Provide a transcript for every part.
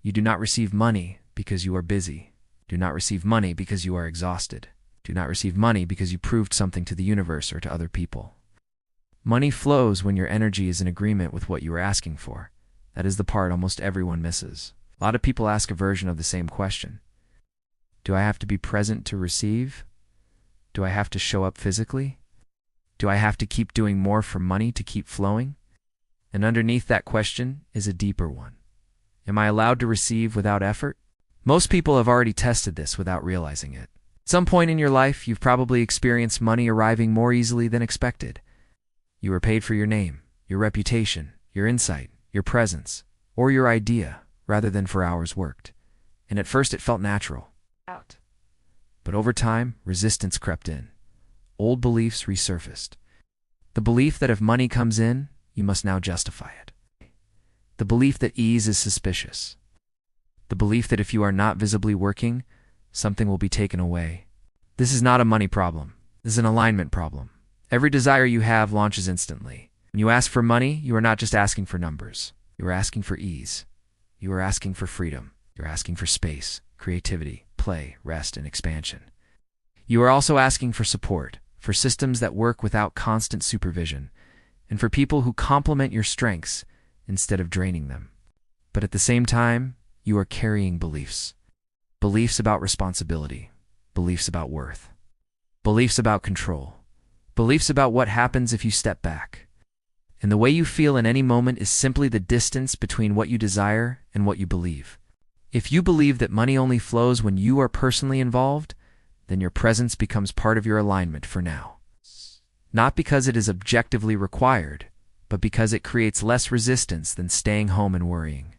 You do not receive money because you are busy. Do not receive money because you are exhausted. Do not receive money because you proved something to the universe or to other people. Money flows when your energy is in agreement with what you are asking for. That is the part almost everyone misses. A lot of people ask a version of the same question. Do I have to be present to receive? Do I have to show up physically? Do I have to keep doing more for money to keep flowing? And underneath that question is a deeper one. Am I allowed to receive without effort? Most people have already tested this without realizing it. At some point in your life, you've probably experienced money arriving more easily than expected. You were paid for your name, your reputation, your insight, your presence, or your idea, rather than for hours worked. And at first it felt natural. But over time, resistance crept in. Old beliefs resurfaced. The belief that if money comes in, you must now justify it. The belief that ease is suspicious. The belief that if you are not visibly working, something will be taken away. This is not a money problem. This is an alignment problem. Every desire you have launches instantly. When you ask for money, you are not just asking for numbers. You are asking for ease. You are asking for freedom. You're asking for space, creativity, play, rest, and expansion. You are also asking for support, for systems that work without constant supervision, and for people who complement your strengths instead of draining them. But at the same time, you are carrying beliefs. Beliefs about responsibility, beliefs about worth, beliefs about control, beliefs about what happens if you step back. And the way you feel in any moment is simply the distance between what you desire and what you believe. If you believe that money only flows when you are personally involved, then your presence becomes part of your alignment for now. Not because it is objectively required, but because it creates less resistance than staying home and worrying.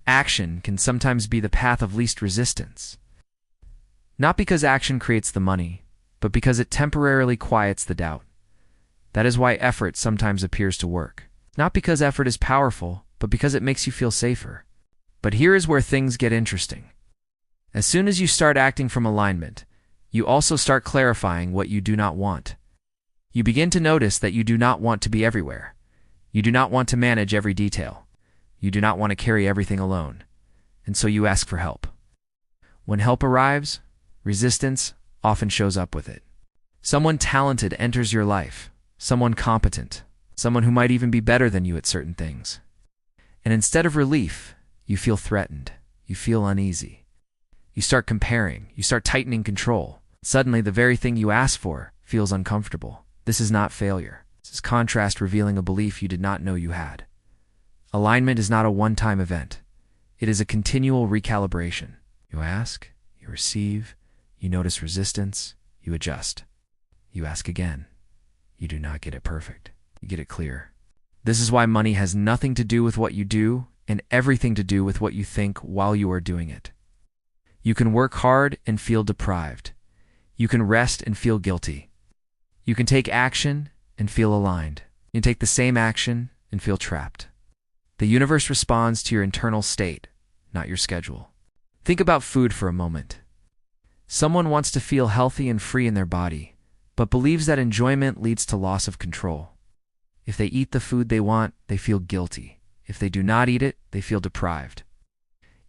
Action can sometimes be the path of least resistance. Not because action creates the money, but because it temporarily quiets the doubt. That is why effort sometimes appears to work. Not because effort is powerful, but because it makes you feel safer. But here is where things get interesting. As soon as you start acting from alignment, you also start clarifying what you do not want. You begin to notice that you do not want to be everywhere. You do not want to manage every detail. You do not want to carry everything alone. And so you ask for help. When help arrives, resistance often shows up with it. Someone talented enters your life. Someone competent. Someone who might even be better than you at certain things. And instead of relief, you feel threatened. You feel uneasy. You start comparing. You start tightening control. Suddenly, the very thing you asked for feels uncomfortable. This is not failure. This is contrast revealing a belief you did not know you had. Alignment is not a one-time event. It is a continual recalibration. You ask, you receive, you notice resistance, you adjust. You ask again. You do not get it perfect. You get it clear. This is why money has nothing to do with what you do and everything to do with what you think while you are doing it. You can work hard and feel deprived. You can rest and feel guilty. You can take action and feel aligned. You can take the same action and feel trapped. The universe responds to your internal state, not your schedule. Think about food for a moment. Someone wants to feel healthy and free in their body, but believes that enjoyment leads to loss of control. If they eat the food they want, they feel guilty. If they do not eat it, they feel deprived.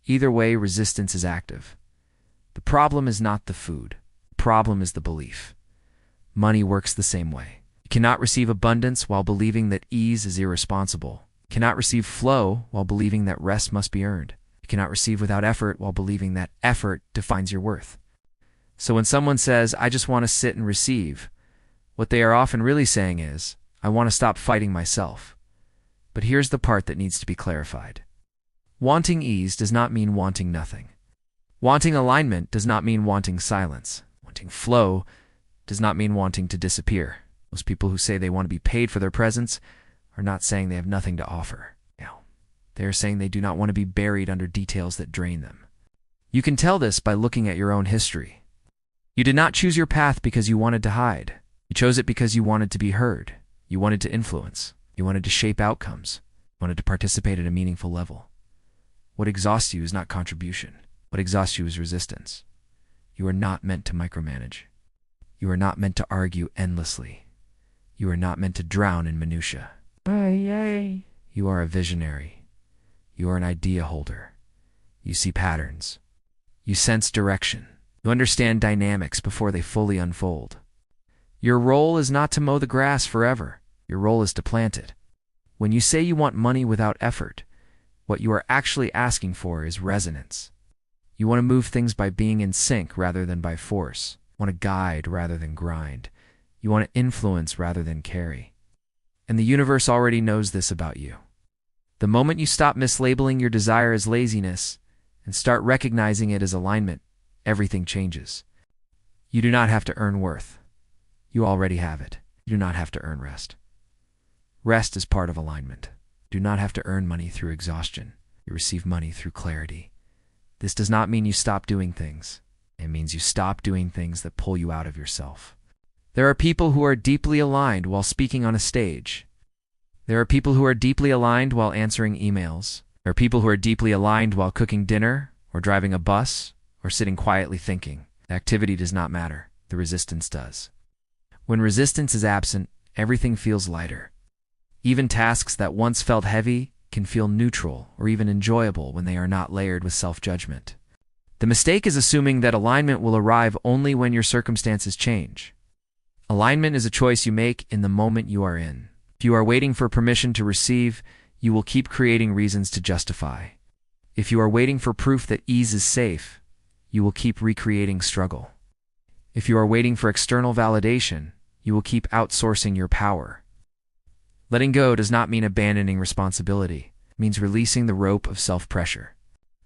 Either way, resistance is active. The problem is not the food. The problem is the belief. Money works the same way. You cannot receive abundance while believing that ease is irresponsible. You cannot receive flow while believing that rest must be earned. You cannot receive without effort while believing that effort defines your worth. So when someone says, I just want to sit and receive, what they are often really saying is, I want to stop fighting myself. But here's the part that needs to be clarified. Wanting ease does not mean wanting nothing. Wanting alignment does not mean wanting silence. Wanting flow does not mean wanting to disappear. Most people who say they want to be paid for their presence are not saying they have nothing to offer. No, they are saying they do not want to be buried under details that drain them. You can tell this by looking at your own history. You did not choose your path because you wanted to hide. You chose it because you wanted to be heard. You wanted to influence. You wanted to shape outcomes. You wanted to participate at a meaningful level. What exhausts you is not contribution. What exhausts you is resistance. You are not meant to micromanage. You are not meant to argue endlessly. You are not meant to drown in minutia. You are a visionary. You are an idea holder. You see patterns. You sense direction. You understand dynamics before they fully unfold. Your role is not to mow the grass forever. Your role is to plant it. When you say you want money without effort, what you are actually asking for is resonance. You want to move things by being in sync rather than by force. You want to guide rather than grind. You want to influence rather than carry. And the universe already knows this about you. The moment you stop mislabeling your desire as laziness and start recognizing it as alignment, everything changes. You do not have to earn worth. You already have it. You do not have to earn rest. Rest is part of alignment. You do not have to earn money through exhaustion. You receive money through clarity. This does not mean you stop doing things. It means you stop doing things that pull you out of yourself. There are people who are deeply aligned while speaking on a stage. There are people who are deeply aligned while answering emails. There are people who are deeply aligned while cooking dinner, or driving a bus, or sitting quietly thinking. The activity does not matter. The resistance does. When resistance is absent, everything feels lighter. Even tasks that once felt heavy can feel neutral or even enjoyable when they are not layered with self-judgment. The mistake is assuming that alignment will arrive only when your circumstances change. Alignment is a choice you make in the moment you are in. If you are waiting for permission to receive, you will keep creating reasons to justify. If you are waiting for proof that ease is safe, you will keep recreating struggle. If you are waiting for external validation, you will keep outsourcing your power. Letting go does not mean abandoning responsibility. It means releasing the rope of self-pressure.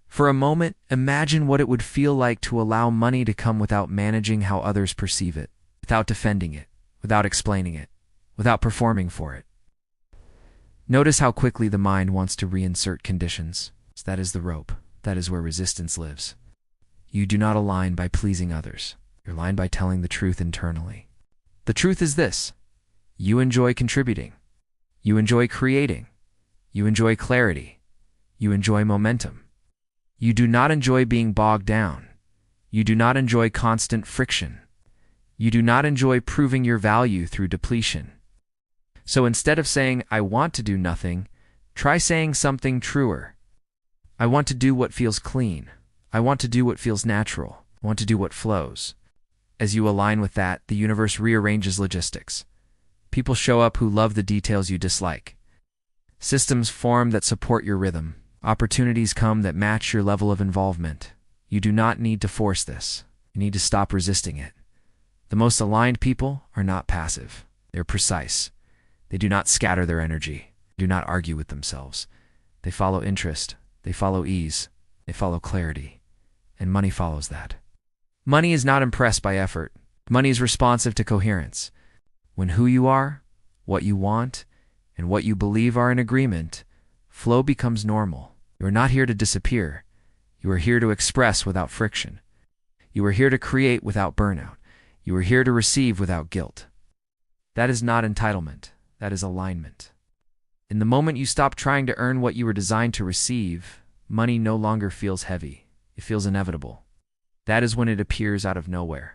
For a moment, imagine what it would feel like to allow money to come without managing how others perceive it, without defending it, without explaining it, without performing for it. Notice how quickly the mind wants to reinsert conditions. That is the rope. That is where resistance lives. You do not align by pleasing others. You align by telling the truth internally. The truth is this: you enjoy contributing. You enjoy creating. You enjoy clarity. You enjoy momentum. You do not enjoy being bogged down. You do not enjoy constant friction. You do not enjoy proving your value through depletion. So instead of saying, "I want to do nothing," try saying something truer. I want to do what feels clean. I want to do what feels natural. I want to do what flows. As you align with that, the universe rearranges logistics. People show up who love the details you dislike. Systems form that support your rhythm. Opportunities come that match your level of involvement. You do not need to force this. You need to stop resisting it. The most aligned people are not passive. They're precise. They do not scatter their energy. They do not argue with themselves. They follow interest. They follow ease. They follow clarity. And money follows that. Money is not impressed by effort. Money is responsive to coherence. When who you are, what you want, and what you believe are in agreement, flow becomes normal. You are not here to disappear. You are here to express without friction. You are here to create without burnout. You are here to receive without guilt. That is not entitlement. That is alignment. In the moment you stop trying to earn what you were designed to receive, money no longer feels heavy. It feels inevitable. That is when it appears out of nowhere.